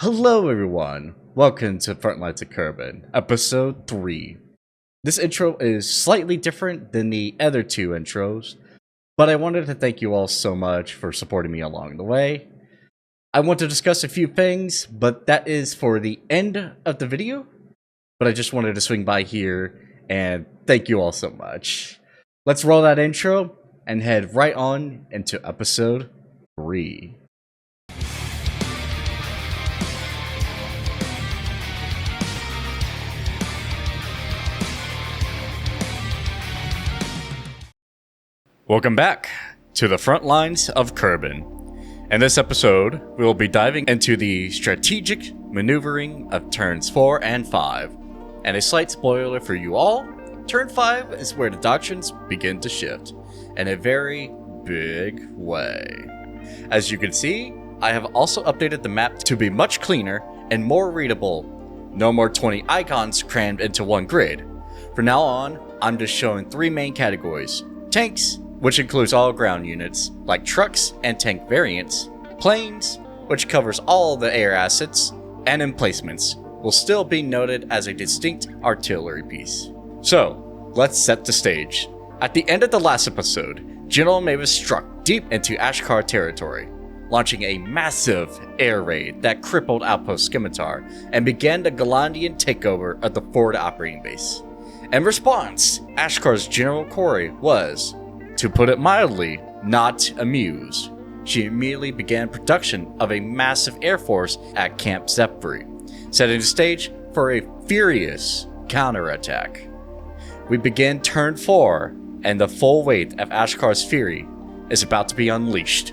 Hello everyone, welcome to Frontlines of Kerbin, episode 3. This intro is slightly different than the other two intros, but I wanted to thank you all so much for supporting me along the way. I want to discuss a few things, but that is for the end of the video, but I just wanted to swing by here and thank you all so much. Let's roll that intro and head right on into episode 3. Welcome back to the Frontlines of Kerbin. In this episode, we will be diving into the strategic maneuvering of turns 4 and 5. And a slight spoiler for you all, turn 5 is where the doctrines begin to shift, in a very big way. As you can see, I have also updated the map to be much cleaner and more readable. No more 20 icons crammed into one grid. From now on, I'm just showing 3 main categories: tanks, which includes all ground units, like trucks and tank variants, planes, which covers all the air assets, and emplacements, will still be noted as a distinct artillery piece. So, let's set the stage. At the end of the last episode, General Mavis struck deep into Ashkar territory, launching a massive air raid that crippled Outpost Scimitar and began the Galandian takeover of the forward operating base. In response, Ashkar's General Corey was, to put it mildly, not amused. She immediately began production of a massive air force at Camp Zephyr, setting the stage for a furious counterattack. We begin turn 4, and the full weight of Ashkar's fury is about to be unleashed.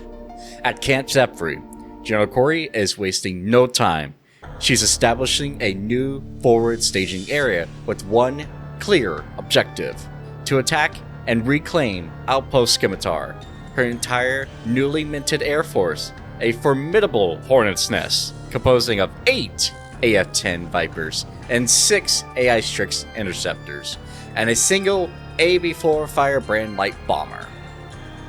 At Camp Zephyr, General Corey is wasting no time. She's establishing a new forward staging area with one clear objective: to attack and reclaim Outpost Scimitar, her entire newly minted air force, a formidable hornet's nest composing of 8 AF-10 Vipers and 6 AI Strix interceptors, and a single AB-4 Firebrand light bomber.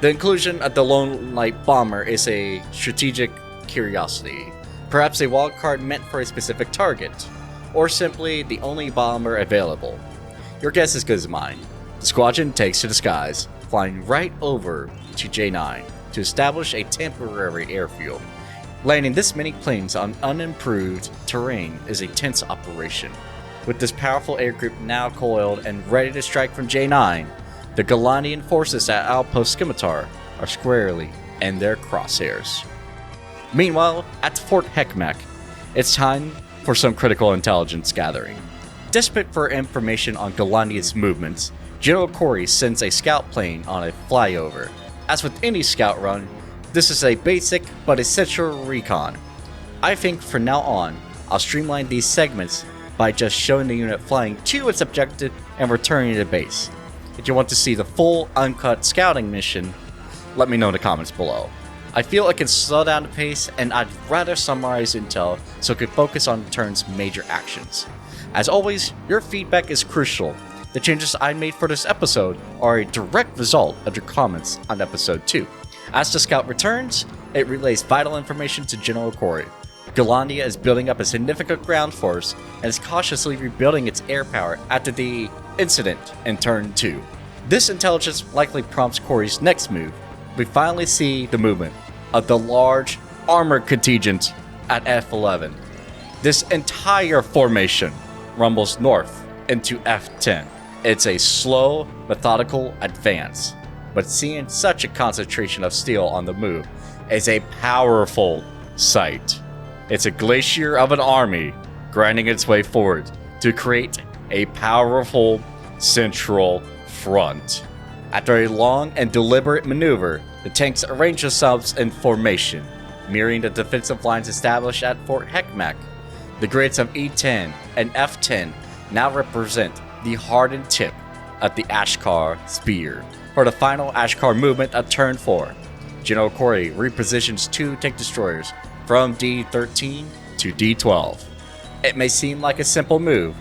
The inclusion of the lone light bomber is a strategic curiosity, perhaps a wildcard meant for a specific target, or simply the only bomber available. Your guess is good as mine. The squadron takes to the skies, flying right over to J9 to establish a temporary airfield. Landing this many planes on unimproved terrain is a tense operation. With this powerful air group now coiled and ready to strike from J9, the Galandian forces at Outpost Scimitar are squarely in their crosshairs. Meanwhile, at Fort Heckmack, it's time for some critical intelligence gathering. Desperate for information on Galandia's movements, General Corey sends a scout plane on a flyover. As with any scout run, this is a basic but essential recon. I think from now on, I'll streamline these segments by just showing the unit flying to its objective and returning to base. If you want to see the full uncut scouting mission, let me know in the comments below. I feel I can slow down the pace, and I'd rather summarize intel so I can focus on the turn's major actions. As always, your feedback is crucial. The changes I made for this episode are a direct result of your comments on episode 2. As the scout returns, it relays vital information to General Corey. Galandia is building up a significant ground force and is cautiously rebuilding its air power after the incident in turn 2. This intelligence likely prompts Corey's next move. We finally see the movement of the large armored contingent at F11. This entire formation rumbles north into F10. It's a slow, methodical advance, but seeing such a concentration of steel on the move is a powerful sight. It's a glacier of an army grinding its way forward to create a powerful central front. After a long and deliberate maneuver, the tanks arrange themselves in formation, mirroring the defensive lines established at Fort Heckmack. The grids of E10 and F10 now represent the hardened tip of the Ashkar spear. For the final Ashkar movement of turn 4, General Corey repositions 2 tank destroyers from D13 to D12. It may seem like a simple move,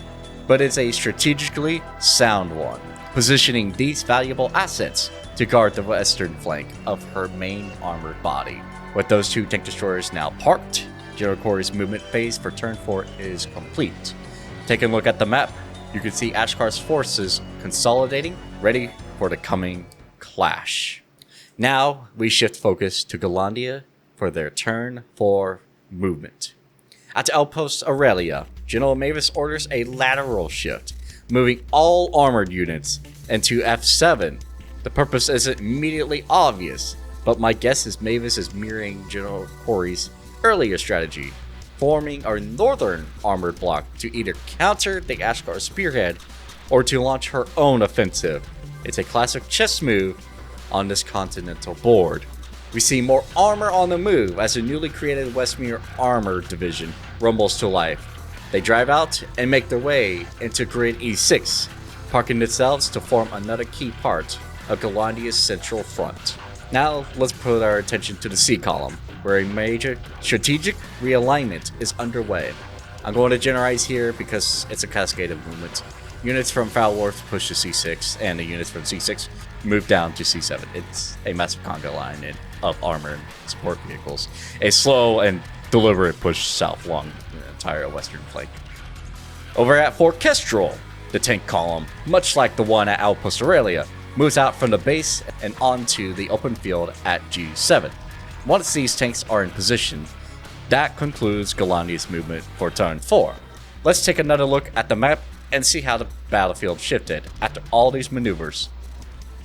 but it's a strategically sound one, positioning these valuable assets to guard the western flank of her main armored body. With those 2 tank destroyers now parked, General Corey's movement phase for turn 4 is complete. Taking a look at the map, you can see Ashkar's forces consolidating, ready for the coming clash. Now we shift focus to Galandia for their turn 4 movement. At Outpost Aurelia, General Mavis orders a lateral shift, moving all armored units into F7. The purpose isn't immediately obvious, but my guess is Mavis is mirroring General Corey's earlier strategy, forming our northern armored block to either counter the Ashkar spearhead or to launch her own offensive. It's a classic chess move on this continental board. We see more armor on the move as the newly created Westmere Armor Division rumbles to life. They drive out and make their way into Grid E6, parking themselves to form another key part of Galandia's central front. Now let's put our attention to the C column, where a major strategic realignment is underway. I'm going to generalize here because it's a cascade of movements. Units from Foulworth push to C6, and the units from C6 move down to C7. It's a massive conga line of armor and support vehicles. A slow and deliberate push south along the entire western flank. Over at Fort Kestrel, the tank column, much like the one at Outpost Aurelia, moves out from the base and onto the open field at G7. Once these tanks are in position, that concludes Galandia's movement for turn 4. Let's take another look at the map and see how the battlefield shifted after all these maneuvers.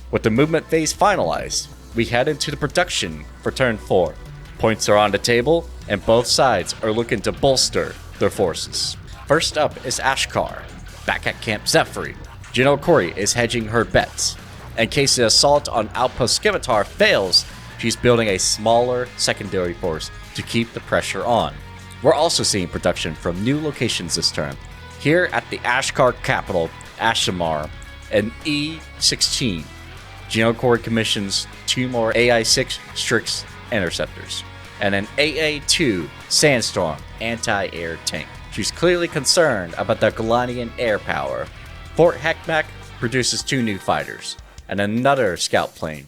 With the movement phase finalized, we head into the production for turn 4. Points are on the table, and both sides are looking to bolster their forces. First up is Ashkar, back at Camp Zephyr. General Corey is hedging her bets. In case the assault on Outpost Scimitar fails, she's building a smaller secondary force to keep the pressure on. We're also seeing production from new locations this turn. Here at the Ashkar capital, Ashamar, and E16, General Corey commissions 2 more AI-6 Strix interceptors and an AA-2 Sandstorm anti-air tank. She's clearly concerned about the Galandian air power. Fort Heckmack produces 2 new fighters and another scout plane.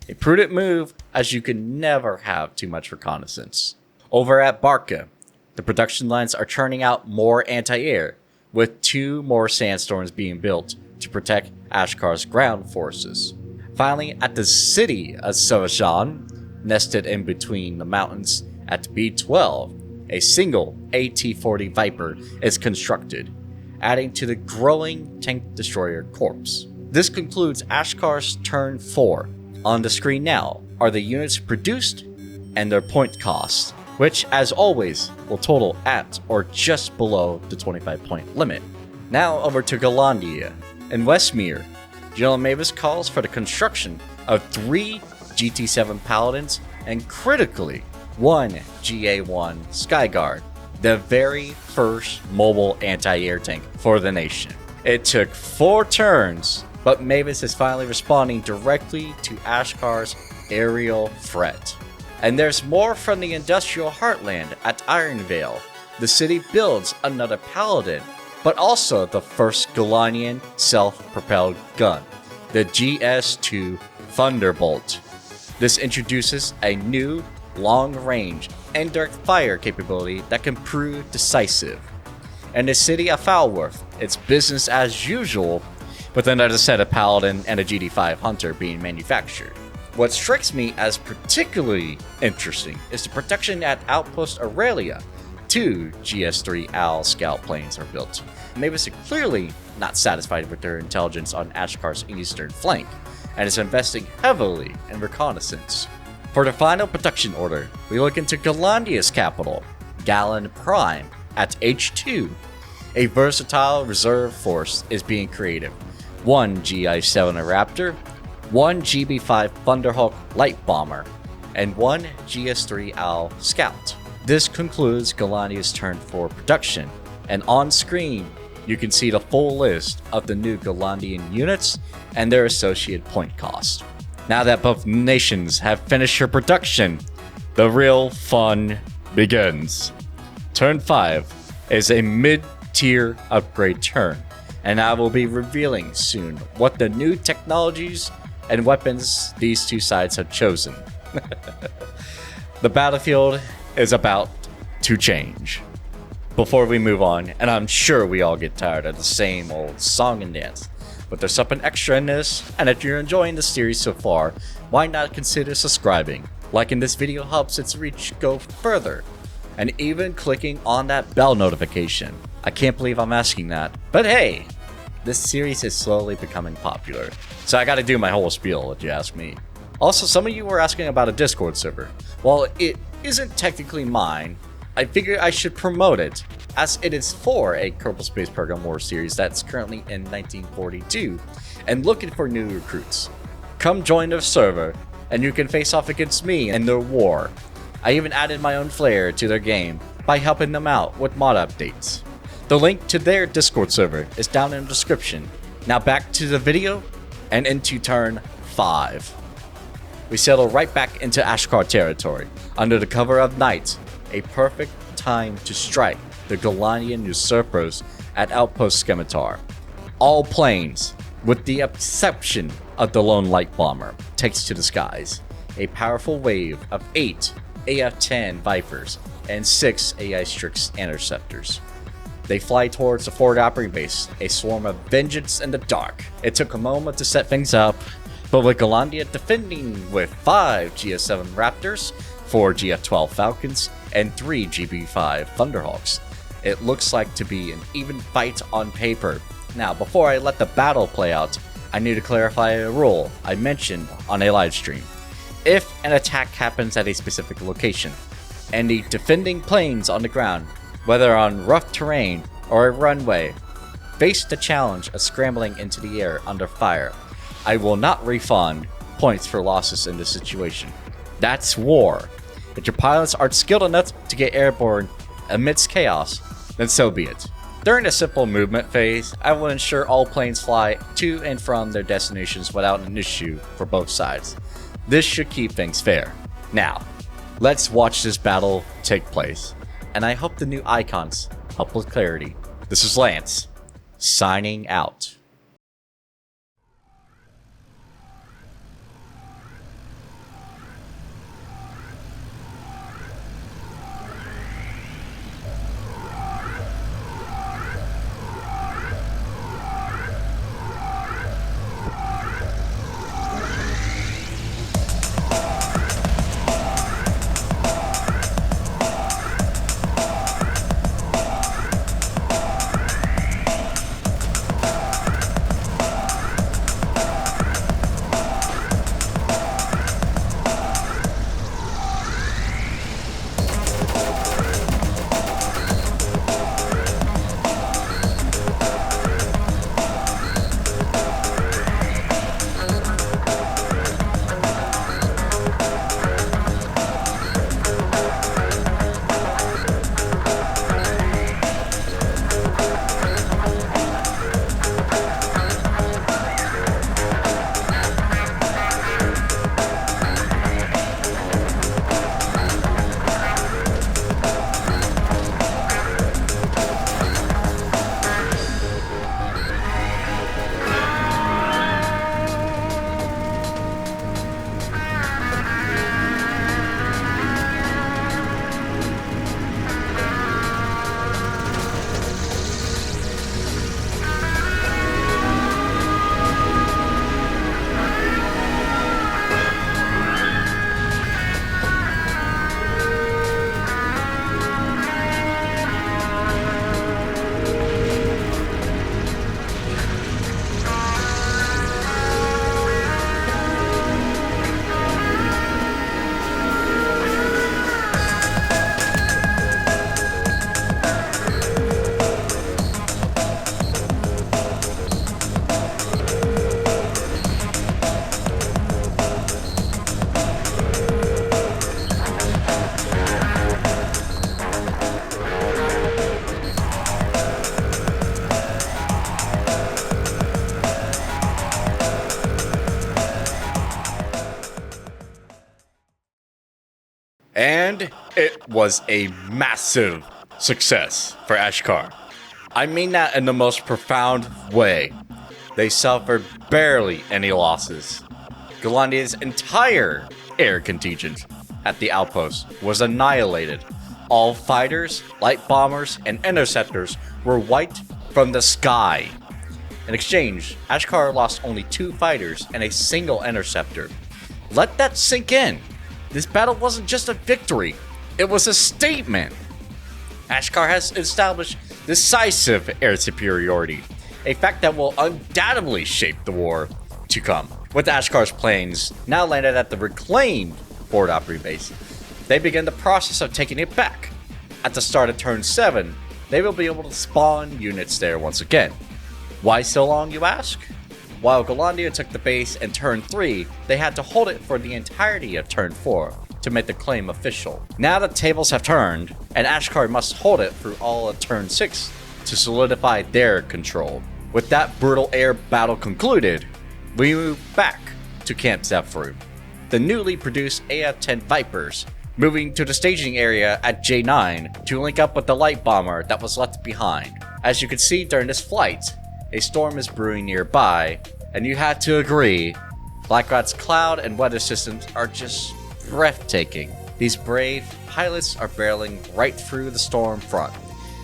A prudent move, as you can never have too much reconnaissance. Over at Barca, the production lines are churning out more anti-air, with 2 more Sandstorms being built to protect Ashkar's ground forces. Finally, at the city of Sovajan, nested in between the mountains at B12, a single AT-40 Viper is constructed, adding to the growing tank destroyer corps. This concludes Ashkar's turn 4. On the screen now are the units produced and their point costs, which as always will total at or just below the 25 point limit. Now over to Galandia. In Westmere, General Mavis calls for the construction of 3 GT7 Paladins and critically 1 GA1 Skyguard, the very first mobile anti-air tank for the nation. It took 4 turns, but Mavis is finally responding directly to Ashkar's aerial threat. And there's more from the industrial heartland at Ironvale. The city builds another Paladin, but also the first Galandian self-propelled gun, the GS2 Thunderbolt. This introduces a new long-range indirect fire capability that can prove decisive. In the city of Foulworth, it's business as usual, with another set of Paladin and a GD5 Hunter being manufactured. What strikes me as particularly interesting is the production at Outpost Aurelia. 2 GS3 Owl scout planes are built. Mavis is clearly not satisfied with their intelligence on Ashkar's eastern flank, and is investing heavily in reconnaissance. For the final production order, we look into Galandia's capital, Galan Prime, at H2. A versatile reserve force is being created. 1 GI-7 Raptor, 1 GB5 Thunderhawk Light Bomber, and 1 GS3 Owl Scout. This concludes Galandia's turn 4 production, and on screen you can see the full list of the new Galandian units and their associated point cost. Now that both nations have finished their production, the real fun begins. Turn 5 is a mid-tier upgrade turn, and I will be revealing soon what the new technologies and weapons these 2 sides have chosen. The battlefield is about to change. Before we move on, and I'm sure we all get tired of the same old song and dance, but there's something extra in this, and if you're enjoying the series so far, why not consider subscribing? Liking this video helps its reach go further, and even clicking on that bell notification. I can't believe I'm asking that, but hey, this series is slowly becoming popular, so I gotta do my whole spiel if you ask me. Also, some of you were asking about a Discord server. While it isn't technically mine, I figured I should promote it, as it is for a Kerbal Space Program War series that's currently in 1942 and looking for new recruits. Come join the server, and you can face off against me in their war. I even added my own flair to their game by helping them out with mod updates. The link to their Discord server is down in the description. Now back to the video and into turn 5. We settle right back into Ashkar territory under the cover of night. A perfect time to strike the Galandian usurpers at Outpost Scimitar. All planes, with the exception of the lone light bomber, takes to the skies. A powerful wave of 8 AF-10 Vipers and 6 AI Strix interceptors. They fly towards the forward operating base, a swarm of vengeance in the dark. It took a moment to set things up, but with Galandia defending with 5 GS-7 Raptors, 4 GF-12 Falcons, and 3 GB-5 Thunderhawks, it looks like to be an even fight on paper. Now, before I let the battle play out, I need to clarify a rule I mentioned on a live stream. If an attack happens at a specific location, and the defending planes on the ground, whether on rough terrain or a runway, face the challenge of scrambling into the air under fire, I will not refund points for losses in this situation. That's war. If your pilots aren't skilled enough to get airborne amidst chaos, then so be it. During the simple movement phase, I will ensure all planes fly to and from their destinations without an issue for both sides. This should keep things fair. Now, let's watch this battle take place, and I hope the new icons help with clarity. This is Lance, signing out. And it was a massive success for Ashkar. I mean that in the most profound way. They suffered barely any losses. Galandia's entire air contingent at the outpost was annihilated, All fighters, light bombers, and interceptors were wiped from the sky. In exchange, Ashkar lost only 2 fighters and a single interceptor. Let that sink in. This battle wasn't just a victory, it was a statement. Ashkar has established decisive air superiority, a fact that will undoubtedly shape the war to come. With Ashkar's planes now landed at the reclaimed Fort Opry base, they begin the process of taking it back. At the start of turn 7, they will be able to spawn units there once again. Why so long, you ask? While Galandia took the base in turn 3, they had to hold it for the entirety of turn 4 to make the claim official. Now the tables have turned, and Ashkar must hold it through all of turn 6 to solidify their control. With that brutal air battle concluded, we move back to Camp Zephyr. The newly produced AF-10 Vipers moving to the staging area at J9 to link up with the light bomber that was left behind. As you can see during this flight, a storm is brewing nearby, and you had to agree, Blackrat's cloud and weather systems are just breathtaking. These brave pilots are barreling right through the storm front,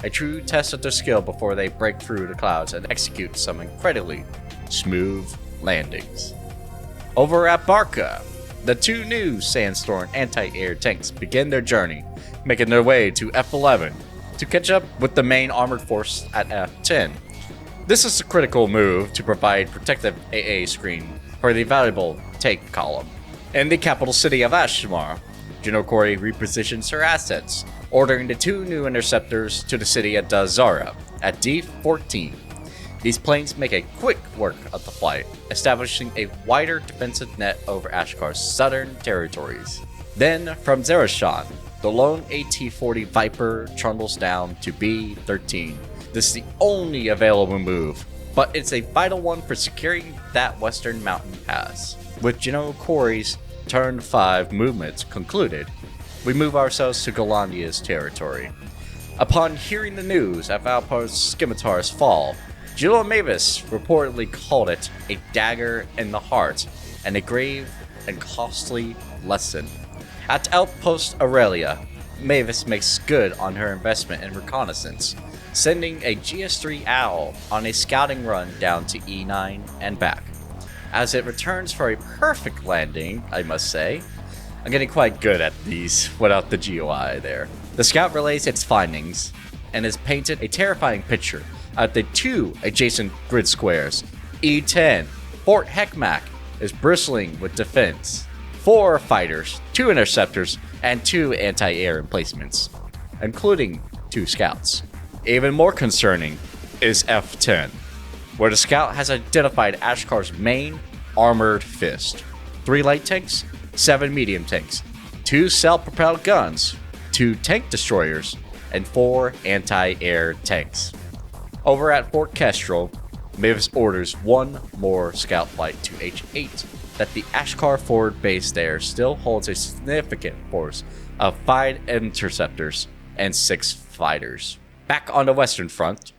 a true test of their skill before they break through the clouds and execute some incredibly smooth landings. Over at Barca, the 2 new Sandstorm anti-air tanks begin their journey, making their way to F11 to catch up with the main armored force at F10. This is a critical move to provide protective AA screen for the valuable tank column. In the capital city of Ashkar, General Corey repositions her assets, ordering the 2 new interceptors to the city of Dazara at D14. These planes make a quick work of the flight, establishing a wider defensive net over Ashkar's southern territories. Then, from Zarashan, the lone AT-40 Viper trundles down to B13. This is the only available move, but it's a vital one for securing that western mountain pass. With General Corey's turn 5 movements concluded, we move ourselves to Galandia's territory. Upon hearing the news of Alpar's scimitar's fall, General Mavis reportedly called it a dagger in the heart and a grave and costly lesson. At Outpost Aurelia, Mavis makes good on her investment in reconnaissance, sending a GS-3 Owl on a scouting run down to E9 and back. As it returns for a perfect landing, I must say. I'm getting quite good at these without the GUI there. The scout relays its findings and has painted a terrifying picture at the 2 adjacent grid squares. E10, Fort Heckmack, is bristling with defense. 4 fighters, 2 interceptors, and 2 anti-air emplacements, including 2 scouts. Even more concerning is F10, where the scout has identified Ashkar's main armored fist. 3 light tanks, 7 medium tanks, 2 self-propelled guns, 2 tank destroyers, and 4 anti-air tanks. Over at Fort Kestrel, Mavis orders 1 more scout flight to H8 that the Ashkar forward base there still holds a significant force of 5 interceptors and 6 fighters. Back on the western front,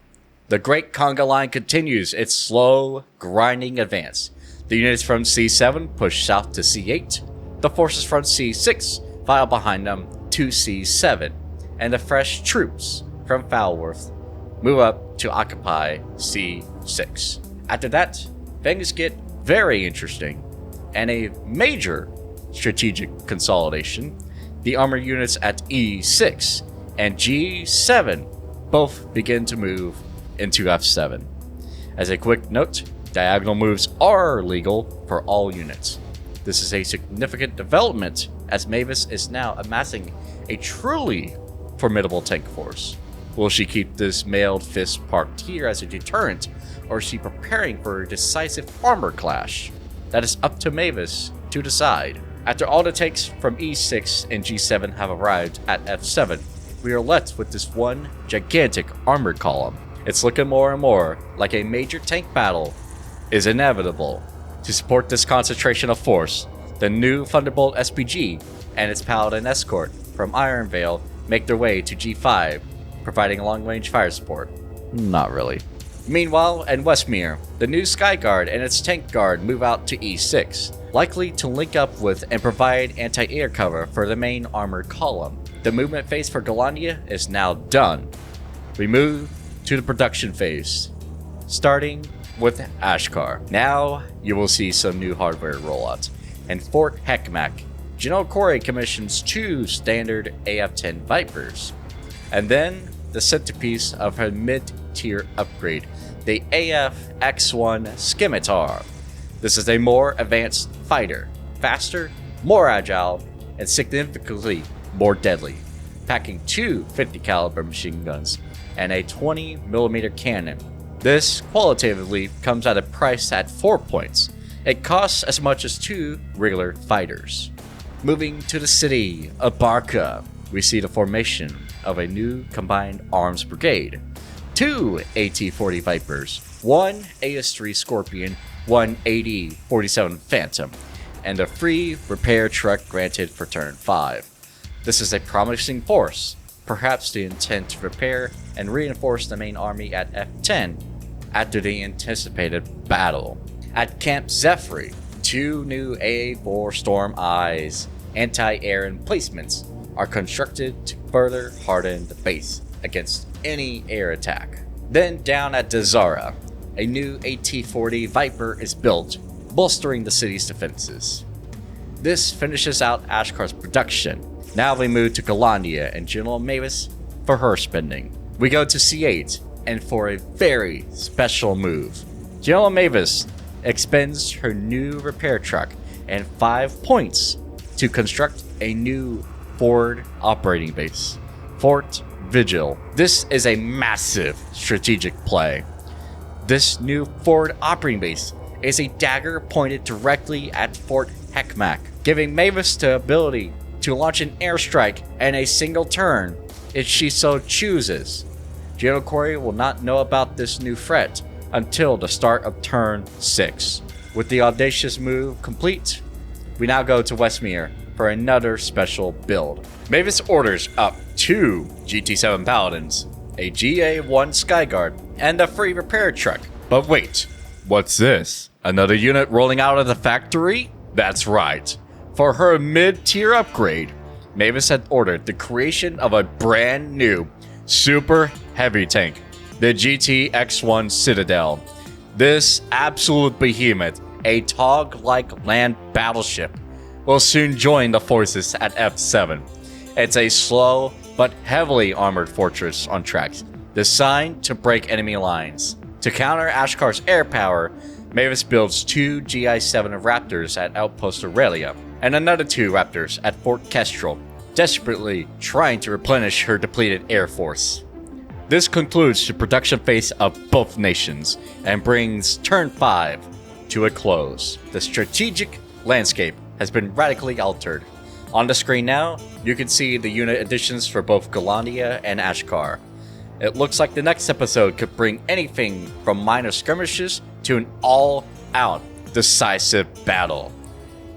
the Great Conga Line continues its slow, grinding advance. The units from C7 push south to C8, the forces from C6 file behind them to C7, and the fresh troops from Falworth move up to occupy C6. After that, things get very interesting, and a major strategic consolidation. The armor units at E6 and G7 both begin to move into F7. As a quick note, diagonal moves are legal for all units. This is a significant development as Mavis is now amassing a truly formidable tank force. Will she keep this mailed fist parked here as a deterrent, or is she preparing for a decisive armor clash? That is up to Mavis to decide. After all the tanks from E6 and G7 have arrived at F7, we are left with this one gigantic armored column. It's looking more and more like a major tank battle is inevitable. To support this concentration of force, the new Thunderbolt SPG and its Paladin escort from Ironvale make their way to G5, providing long-range fire support. Not really. Meanwhile, in Westmere, the new Skyguard and its tank guard move out to E6, likely to link up with and provide anti-air cover for the main armored column. The movement phase for Galandia is now done. We move to the production phase, starting with Ashkar. Now you will see some new hardware rollouts. And Fort Heckmack, General Corey commissions 2 standard AF-10 Vipers. And then the centerpiece of her mid-tier upgrade, the AF-X1 Scimitar. This is a more advanced fighter, faster, more agile, and significantly more deadly, packing 2 50 caliber machine guns and a 20mm cannon. This qualitatively comes at a price at 4 points. It costs as much as 2 regular fighters. Moving to the city of Barca, we see the formation of a new combined arms brigade. 2 AT-40 Vipers, 1 AS-3 Scorpion, 1 AD-47 Phantom, and a free repair truck granted for turn 5. This is a promising force, perhaps the intent to repair and reinforce the main army at F10 after the anticipated battle. At Camp Zephyr, 2 new AA-4 Storm Eyes anti-air emplacements are constructed to further harden the base against any air attack. Then down at Dazara, a new AT-40 Viper is built, bolstering the city's defenses. This finishes out Ashkar's production. Now we move to Galandia and General Mavis for her spending. We go to C8, and for a very special move, General Mavis expends her new repair truck and 5 points to construct a new forward operating base, Fort Vigil. This is a massive strategic play. This new forward operating base is a dagger pointed directly at Fort Heckmack, giving Mavis the ability to launch an airstrike in a single turn if she so chooses. General Corey will not know about this new threat until the start of turn 6. With the audacious move complete, we now go to Westmere for another special build. Mavis orders up 2 GT7 Paladins, a GA-1 Skyguard, and a free repair truck. But wait, what's this? Another unit rolling out of the factory? That's right. For her mid-tier upgrade, Mavis had ordered the creation of a brand new super heavy tank, the GT-X1 Citadel. This absolute behemoth, a TOG-like land battleship, will soon join the forces at F7. It's a slow but heavily armored fortress on tracks, designed to break enemy lines. To counter Ashkar's air power, Mavis builds 2 GI-7 Raptors at Outpost Aurelia, and another 2 Raptors at Fort Kestrel, desperately trying to replenish her depleted air force. This concludes the production phase of both nations and brings turn 5 to a close. The strategic landscape has been radically altered. On the screen now, you can see the unit additions for both Galandia and Ashkar. It looks like the next episode could bring anything from minor skirmishes to an all-out decisive battle.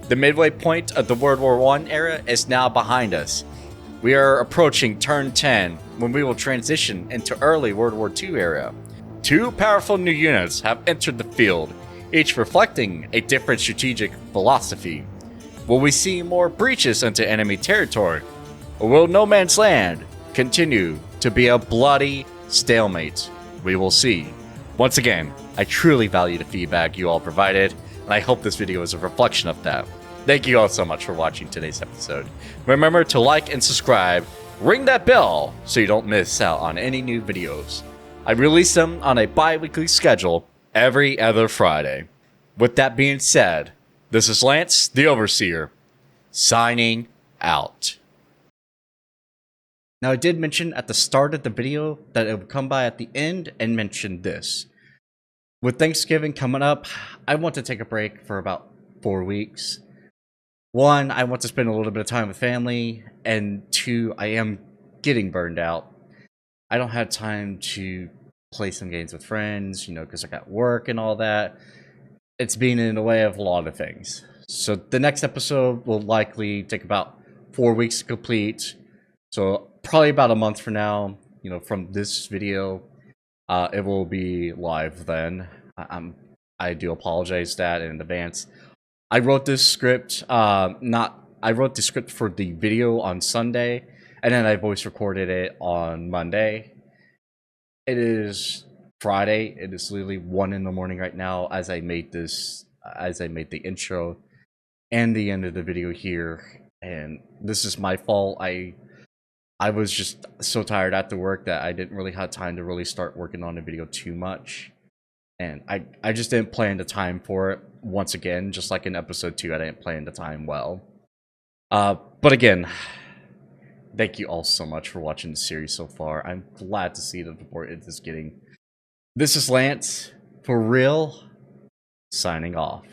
The midway point of the World War I era is now behind us. We are approaching turn 10 when we will transition into early World War II era. 2 powerful new units have entered the field, each reflecting a different strategic philosophy. Will we see more breaches into enemy territory, or will No Man's Land continue to be a bloody stalemate? We will see. Once again, I truly value the feedback you all provided, and I hope this video is a reflection of that. Thank you all so much for watching today's episode. Remember to like and subscribe, ring that bell so you don't miss out on any new videos. I release them on a bi-weekly schedule every other Friday. With that being said, this is Lance, the Overseer, signing out. Now, I did mention at the start of the video that it would come by at the end and mention this. With Thanksgiving coming up, I want to take a break for about 4 weeks. 1, I want to spend a little bit of time with family, and 2, I am getting burned out. I don't have time to play some games with friends, because I got work and all that. It's been in the way of a lot of things. So the next episode will likely take about 4 weeks to complete. So probably about a month from now, from this video, it will be live then. I do apologize that in advance. I wrote this script, I wrote the script for the video on Sunday, and then I voice recorded it on Monday. It is Friday. It is literally 1 in the morning right now as I made the intro and the end of the video here. And this is my fault. I was just so tired after work that I didn't really have time to really start working on the video too much. And I just didn't plan the time for it. Once again, just like in episode 2, I didn't plan the time well. But again, thank you all so much for watching the series so far. I'm glad to see the support it is getting. This is Lance, for real, signing off.